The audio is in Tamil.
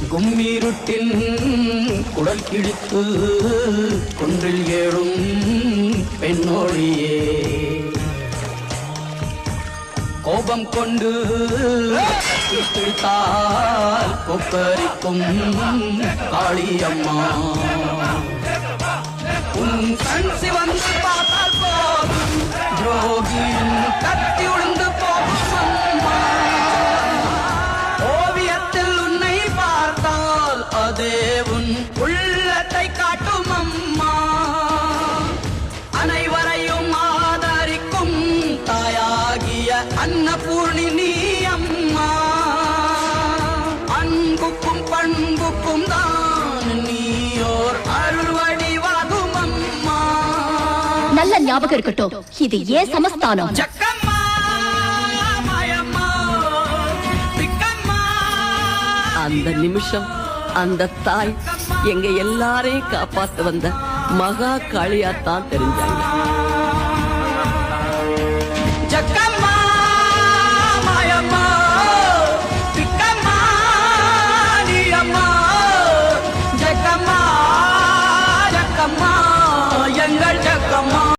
கும்மிருட்டின் குடல் கிழித்து குன்றில் ஏழும் பெண்ணோழியே கோபம் கொண்டு பிடித்தால் கொப்பரிக்கும் காளியம்மா உன் கண் சிவந்து பார்த்தால் போதும் துரோகியின் கத்தி உழுந்து போகும் அம்மா ஓவியத்தில் உன்னை பார்த்தால் அதே உன் உள்ளத்தை காட்டும் அம்மா அனைவரையும் ஆதரிக்கும் தாயாகிய அன்னபூர்ணி நீ அம்மா அன்புக்கும் பண்புக்கும் தான் நீயோர் அருள் வடிவாகும் அம்மா நல்ல ஞாபகம் இருக்கட்டும் இது ஏன் சமஸ்தானம் ஜக்கம்மா மாயம்மா பிக்கம்மா அந்த நிமிஷம் அந்த தாய் எங்க எல்லாரையும் காப்பாத்து வந்த மகா காளியாத்தான் தெரிஞ்சாங்க. ஜக்கம்மா மாயம்மா பிக்கம்மா நீ அம்மா ஜக்கம்மா ஜக்கம்மா எங்கள் ஜக்கம்மா